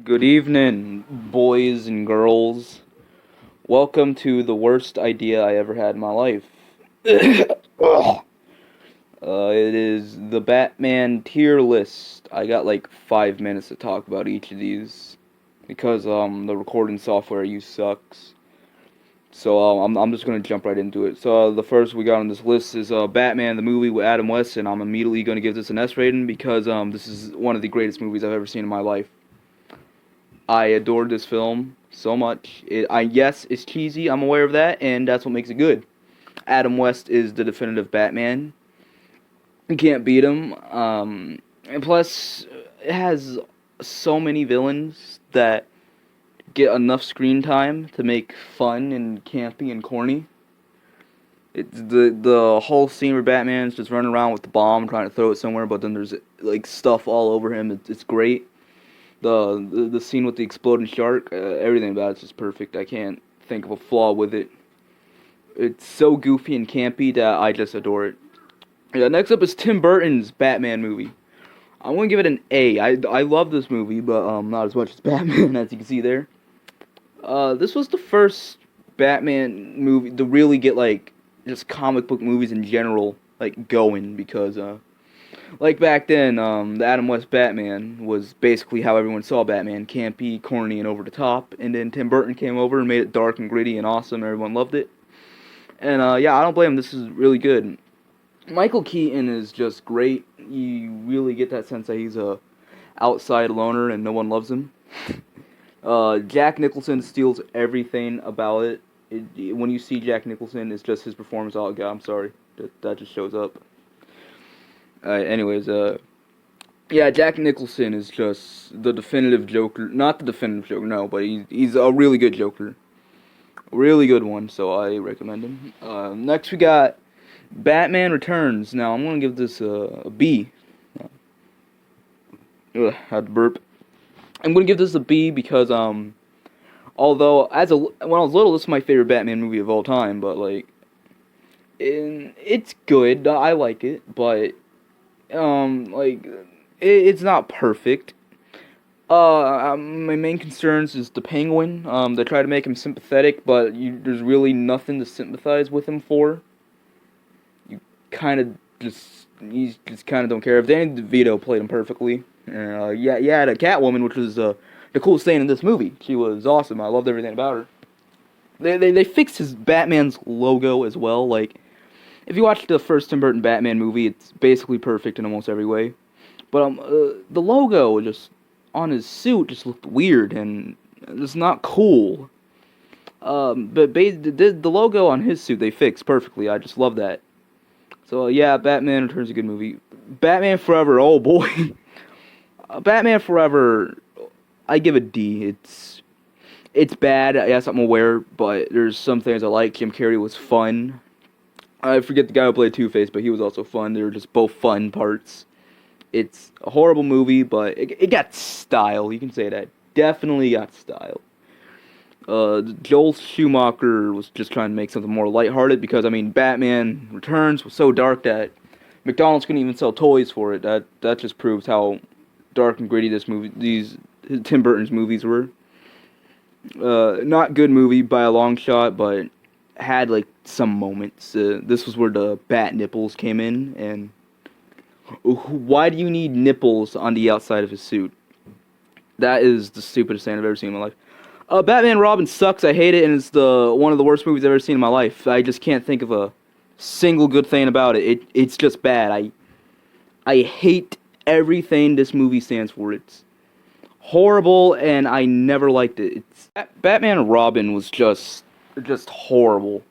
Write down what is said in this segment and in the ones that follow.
Good evening, boys and girls. Welcome to the worst idea I ever had in my life. Ugh. It is the Batman tier list. I got like 5 minutes to talk about each of these because the recording software I use sucks. So I'm just gonna jump right into it. So the first we got on this list is Batman the movie with Adam West, and I'm immediately gonna give this an S rating because this is one of the greatest movies I've ever seen in my life. I adored this film so much. Yes, it's cheesy. I'm aware of that, and that's what makes it good. Adam West is the definitive Batman. You can't beat him. And plus, it has so many villains that get enough screen time to make fun and campy and corny. It's the whole scene where Batman's just running around with the bomb, trying to throw it somewhere, but then there's like stuff all over him. It's great. The scene with the exploding shark, everything about it's just perfect. I can't think of a flaw with it. It's so goofy and campy that I just adore it. Yeah, next up is Tim Burton's Batman movie. I'm gonna give it an A. I love this movie, but not as much as Batman, as you can see there. This was the first Batman movie to really get like just comic book movies in general like going because like back then, the Adam West Batman was basically how everyone saw Batman: campy, corny, and over the top. And then Tim Burton came over and made it dark and gritty and awesome. Everyone loved it. And yeah, I don't blame him. This is really good. Michael Keaton is just great. You really get that sense that he's a outside loner and no one loves him. Jack Nicholson steals everything about it. When you see Jack Nicholson, it's just his performance. Oh god, I'm sorry. That just shows up. Anyways, yeah, Jack Nicholson is just the definitive Joker. Not the definitive Joker, no, but he's a really good Joker. Really good one, so I recommend him. Next we got Batman Returns. Now, I'm gonna give this a B. Had to burp. I'm gonna give this a B because, although, when I was little, this is my favorite Batman movie of all time, but, like, it's good. I like it, but like it's not perfect. My main concerns is the Penguin. They try to make him sympathetic, but there's really nothing to sympathize with him for. You kind of you just kind of don't care. If Danny DeVito played him perfectly, yeah, the Catwoman, which was the coolest thing in this movie. She was awesome. I loved everything about her. They fixed his Batman's logo as well. Like, if you watch the first Tim Burton Batman movie, it's basically perfect in almost every way. But the logo just on his suit just looked weird and it's not cool. But the logo on his suit they fixed perfectly. I just love that. So yeah, Batman Returns a good movie. Batman Forever, oh boy, Batman Forever, I give a D. It's bad. Yes, I'm aware, but there's some things I like. Jim Carrey was fun. I forget the guy who played Two-Face, but he was also fun. They were just both fun parts. It's a horrible movie, but it got style. You can say that. Definitely got style. Joel Schumacher was just trying to make something more lighthearted because, I mean, Batman Returns was so dark that McDonald's couldn't even sell toys for it. That just proves how dark and gritty these Tim Burton's movies were. Not good movie by a long shot, but had like some moments. This was where the bat nipples came in, and why do you need nipples on the outside of his suit? That is the stupidest thing I've ever seen in my life. Batman Robin sucks. I hate it, and it's one of the worst movies I've ever seen in my life. I just can't think of a single good thing about it. It's just bad. I hate everything this movie stands for. It's horrible, and I never liked it. Batman and Robin was just horrible.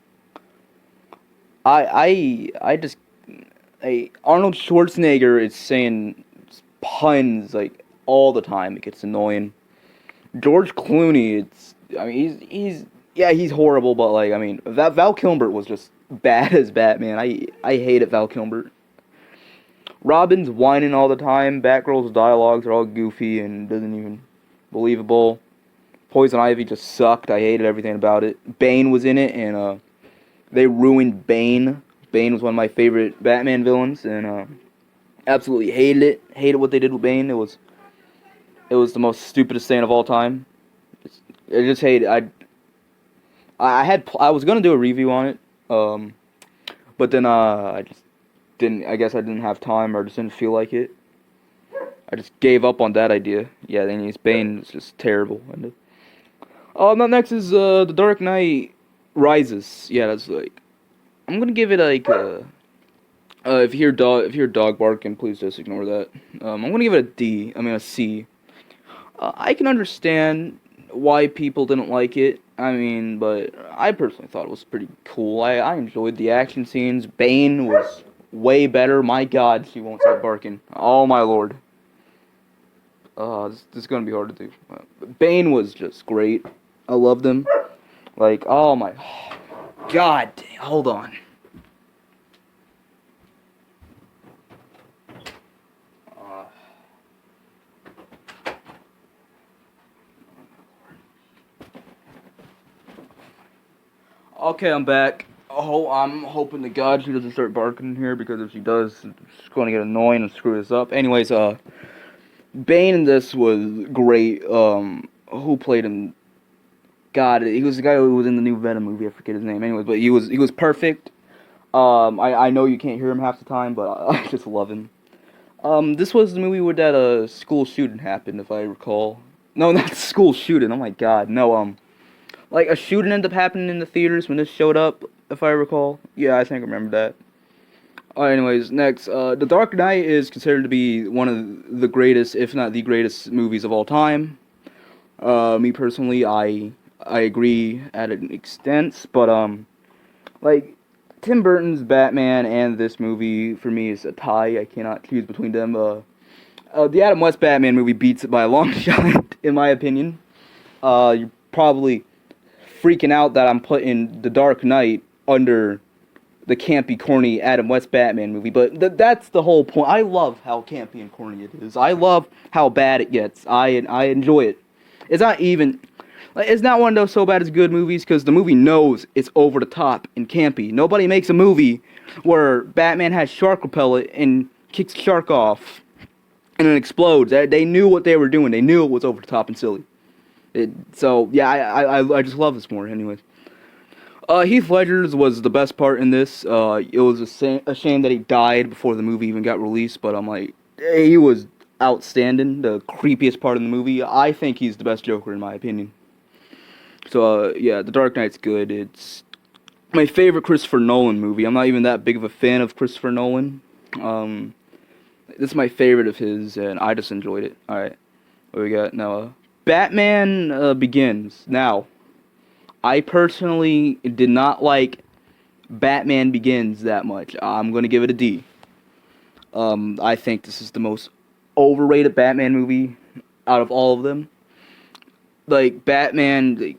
I just Arnold Schwarzenegger is saying puns like all the time. It gets annoying. George Clooney, I mean he's horrible, but like I mean Val Kilmer was just bad as Batman. I hated Val Kilmer. Robin's whining all the time. Batgirl's dialogues are all goofy and doesn't even believable. Poison Ivy just sucked. I hated everything about it. Bane was in it, and they ruined Bane. Bane was one of my favorite Batman villains, and absolutely hated it. Hated what they did with Bane. It was It was the most stupidest thing of all time. I just hate it. I was gonna do a review on it, but then I just didn't. I guess I didn't have time or just didn't feel like it. I just gave up on that idea. Yeah, then his Bane is just terrible. And next is The Dark Knight Rises. Yeah, that's like I'm gonna give it like if you hear dog barking, please just ignore that. I'm gonna give it a D. I mean a C. I can understand why people didn't like it. I mean, but I personally thought it was pretty cool. I enjoyed the action scenes. Bane was way better. My God, she won't stop barking. Oh my Lord. This is gonna be hard to do. Bane was just great. I loved him. Like, oh my God. Hold on. Okay, I'm back. Oh, I'm hoping to God she doesn't start barking here because if she does, it's going to get annoying and screw this up. Anyways, Bane in this was great. Who played him? God, he was the guy who was in the new Venom movie. I forget his name. Anyways, but he was perfect. I know you can't hear him half the time, but I just love him. This was the movie where that school shooting happened, if I recall. No, not school shooting. Oh my God, no. Like a shooting ended up happening in the theaters when this showed up, if I recall. Yeah, I think I remember that. Anyways, next, The Dark Knight is considered to be one of the greatest, if not the greatest, movies of all time. Me personally, I agree at an extent, but like Tim Burton's Batman and this movie for me is a tie. I cannot choose between them. The Adam West Batman movie beats it by a long shot, in my opinion. You're probably freaking out that I'm putting The Dark Knight under the campy, corny Adam West Batman movie, but that's the whole point. I love how campy and corny it is. I love how bad it gets. I enjoy it. It's not even, like, it's not one of those so bad it's good movies, because the movie knows it's over the top and campy. Nobody makes a movie where Batman has shark repellent and kicks the shark off and it explodes. They knew what they were doing. They knew it was over the top and silly. So yeah, I just love this more. Anyways. Heath Ledger's was the best part in this. It was a shame that he died before the movie even got released, but I'm like, he was outstanding, the creepiest part of the movie. I think he's the best Joker in my opinion. So, yeah, The Dark Knight's good. It's my favorite Christopher Nolan movie. I'm not even that big of a fan of Christopher Nolan. This is my favorite of his, and I just enjoyed it. Alright, what we got now? Batman Begins. Now, I personally did not like Batman Begins that much. I'm going to give it a D. I think this is the most overrated Batman movie out of all of them. Like, Batman, the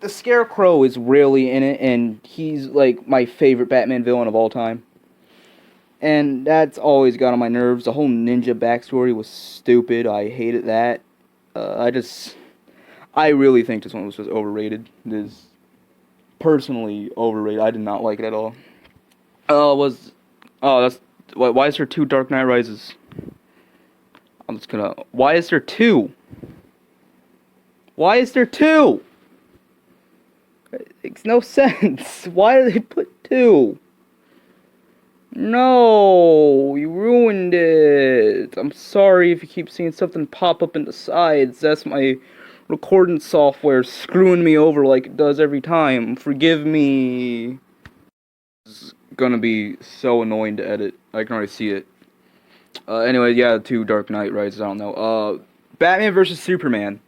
Scarecrow is really in it, and he's, like, my favorite Batman villain of all time. And that's always got on my nerves. The whole ninja backstory was stupid. I hated that. I really think this one was just overrated. It is personally overrated. I did not like it at all. Why is there two Dark Knight Rises? Why is there two? Why is there two? It makes no sense. Why did they put two? No, you ruined it. I'm sorry if you keep seeing something pop up in the sides. That's my recording software screwing me over like it does every time. Forgive me. It's gonna be so annoying to edit. I can already see it. Anyway, yeah, two Dark Knight Rises. I don't know. Batman vs Superman.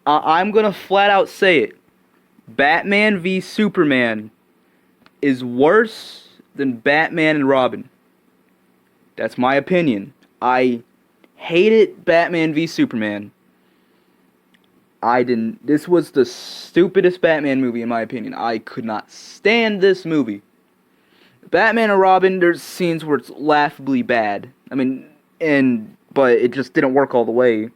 I'm gonna flat out say it. Batman v Superman is worse than Batman and Robin. That's my opinion. I hated Batman v Superman. This was the stupidest Batman movie in my opinion. I could not stand this movie. Batman and Robin, there's scenes where it's laughably bad. But it just didn't work all the way.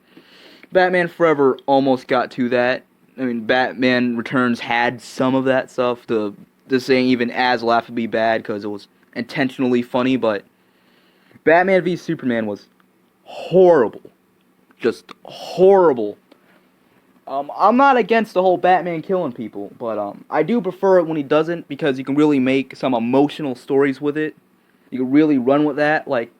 Batman Forever almost got to that. Batman Returns had some of that stuff. This ain't even as laughably bad because it was intentionally funny, but Batman v Superman was horrible. just horrible. I'm not against the whole Batman killing people, but I do prefer it when he doesn't, because you can really make some emotional stories with it. You can really run with that, like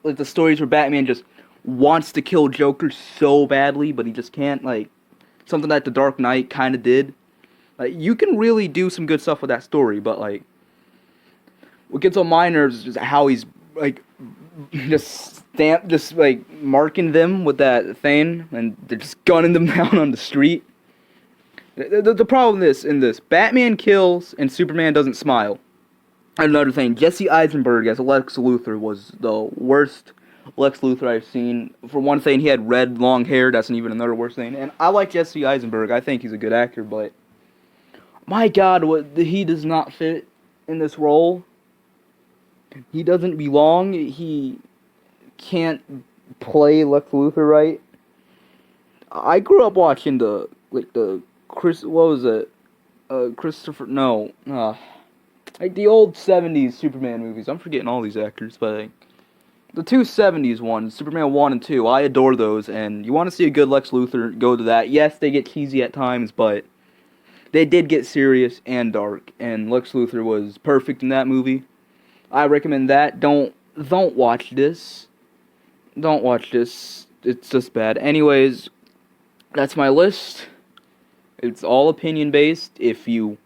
the stories where Batman just wants to kill Joker so badly, but he just can't, like something that The Dark Knight kind of did. Like, you can really do some good stuff with that story, but like what gets on my nerves is just how he's like just like marking them with that thing, and they're just gunning them down on the street. The problem is in this, Batman kills and Superman doesn't smile. Another thing, Jesse Eisenberg as Lex Luthor was the worst Lex Luthor I've seen. For one thing, he had red long hair. That's even another worst thing. And I like Jesse Eisenberg. I think he's a good actor, but my God, he does not fit in this role. He doesn't belong. He can't play Lex Luthor right. I grew up watching Christopher, no, like the old 70s Superman movies. I'm forgetting all these actors, but like, the two 70s ones, Superman 1 and 2, I adore those, and you want to see a good Lex Luthor, go to that. Yes, they get cheesy at times, but they did get serious and dark, and Lex Luthor was perfect in that movie. I recommend that. Don't watch this. Don't watch this. It's just bad. Anyways, that's my list. It's all opinion based. If you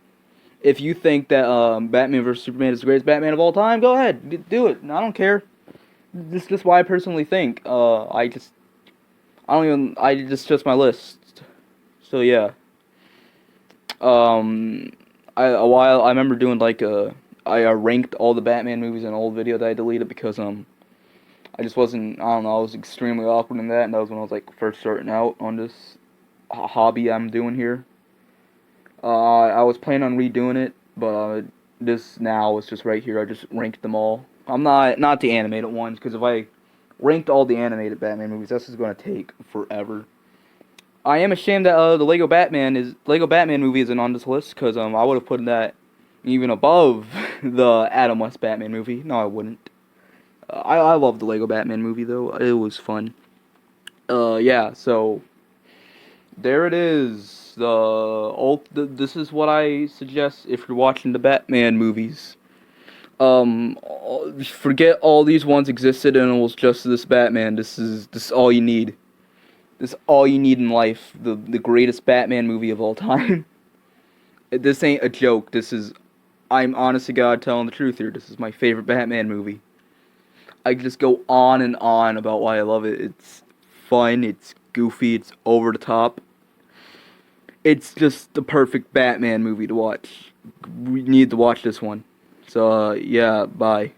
think that Batman vs Superman is the greatest Batman of all time, go ahead, do it. I don't care. This is just what I personally think. It's just my list. So yeah. I remember doing I ranked all the Batman movies in an old video that I deleted because I just wasn't, I don't know, I was extremely awkward in that, and that was when I was like first starting out on this hobby I'm doing here. I was planning on redoing it, but this now is just right here. I just ranked them all. I'm not the animated ones, because if I ranked all the animated Batman movies, this is going to take forever. I am ashamed that the Lego Batman movie isn't on this list, because I would have put that even above the Adam West Batman movie. No, I wouldn't. I love the Lego Batman movie, though. It was fun. Yeah, so there it is. This is what I suggest if you're watching the Batman movies. Forget all these ones existed and it was just this Batman. This is all you need. This is all you need in life. The greatest Batman movie of all time. This ain't a joke. I'm honest to God telling the truth here. This is my favorite Batman movie. I could just go on and on about why I love it. It's fun, it's goofy, it's over the top. It's just the perfect Batman movie to watch. We need to watch this one. So, yeah, bye.